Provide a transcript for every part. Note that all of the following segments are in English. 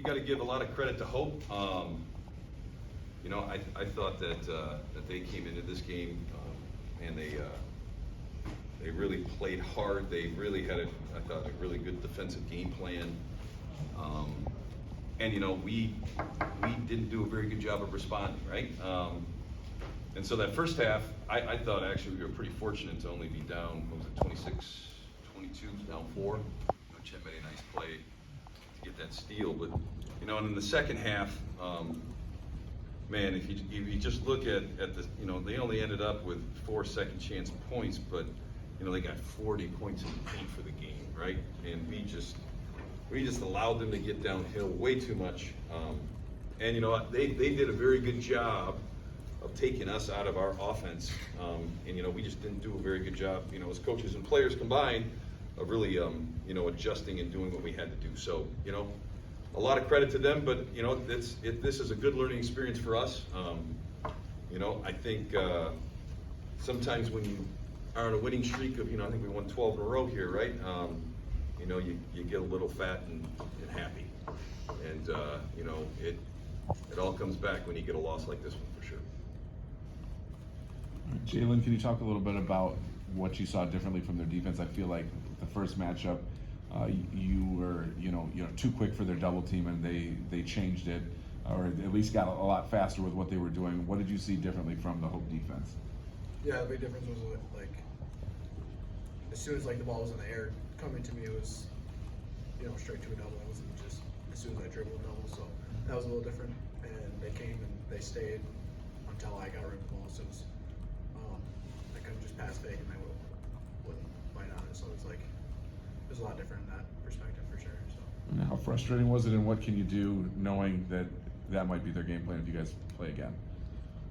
got to give a lot of credit to Hope. You know, I thought that they came into this game and they really played hard. They really had I thought, a really good defensive game plan. And you know, we didn't do a very good job of responding, right? And so that first half, I thought actually we were pretty fortunate to only be down, what was it, 26-22, down 4. Chet made a nice play to get that steal, but you know, and in the second half, man, if you just look at the, you know, they only ended up with 4 second chance points, but you know, they got 40 points in the paint for the game, right? And we just allowed them to get downhill way too much. And you know, they did a very good job of taking us out of our offense. And you know, we just didn't do a very good job, you know, as coaches and players combined, of really, you know, adjusting and doing what we had to do. So, you know, a lot of credit to them, but you know, this is a good learning experience for us. You know, I think sometimes when you are on a winning streak of, you know, I think we won 12 in a row here, right? You know, you get a little fat and happy, and you know, it all comes back when you get a loss like this one, for sure. Jalen, can you talk a little bit about what you saw differently from their defense? I feel like the first matchup, you were too quick for their double team, and they changed it, or at least got a lot faster with what they were doing. What did you see differently from the Hope defense? Yeah, the big difference was like as soon as like the ball was in the air coming to me, it was, you know, straight to a double. It wasn't just as soon as I dribbled a double. So that was a little different. And they came and they stayed until I got rid of the ball. So it was, I couldn't just pass fake and they wouldn't bite on it. So it's like it was a lot different in that perspective for sure. So. And how frustrating was it, and what can you do knowing that that might be their game plan if you guys play again?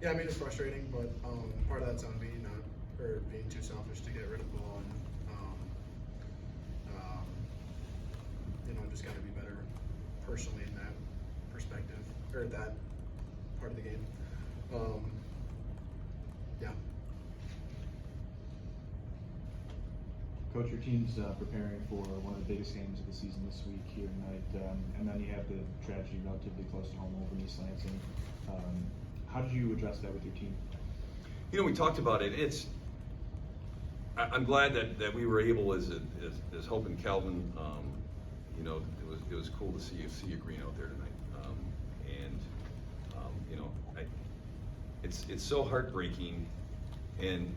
Yeah, I mean, it's frustrating, but part of that's on me, or being too selfish to get rid of the ball, and you know, just got to be better personally in that perspective, or that part of the game. Yeah. Coach, your team's preparing for one of the biggest games of the season this week here tonight, and then you have the tragedy relatively close to home over in East Lansing. How did you address that with your team? You know, we talked about it. I'm glad that we were able, as Hope and Calvin, you know, it was cool to see you green out there tonight. You know, it's so heartbreaking, and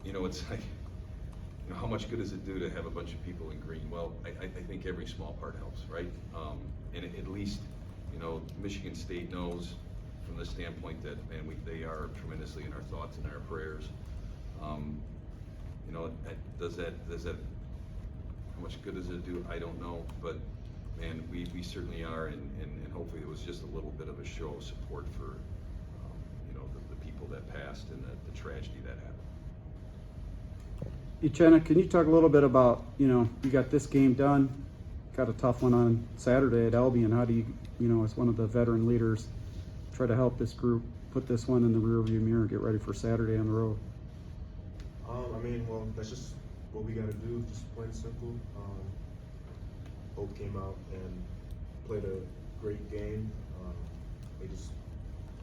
you know, it's like, you know, how much good does it do to have a bunch of people in green? Well, I think every small part helps, right? And at least, you know, Michigan State knows from the standpoint that, man, they are tremendously in our thoughts and our prayers. You know, does that how much good does it do? I don't know, but man, we certainly are, and hopefully it was just a little bit of a show of support for you know, the people that passed and the tragedy that happened. Uchenna, can you talk a little bit about, you know, you got this game done, got a tough one on Saturday at Albion. How do you know, as one of the veteran leaders, try to help this group put this one in the rearview mirror and get ready for Saturday on the road? I mean, well, that's just what we got to do, just plain and simple. Hope came out and played a great game. They just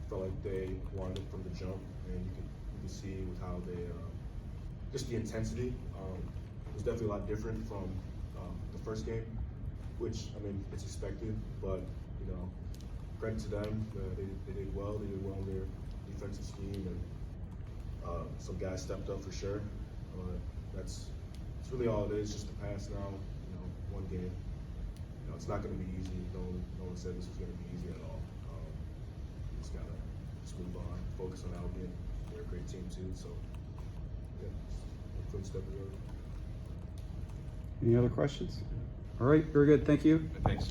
felt like they wanted it from the jump, and you can see with how they, just the intensity was definitely a lot different from the first game, which, I mean, it's expected, but, you know, credit to them. They did well. They did well in their defensive scheme, and some guys stepped up for sure. It's really all it is, just a pass now. You know, one game. You know, it's not going to be easy. No one said this was going to be easy at all. You just gotta move on, focus on Albion. They're a great team too. So yeah, a quick step forward. Any other questions? All right, very good. Thank you. Thanks.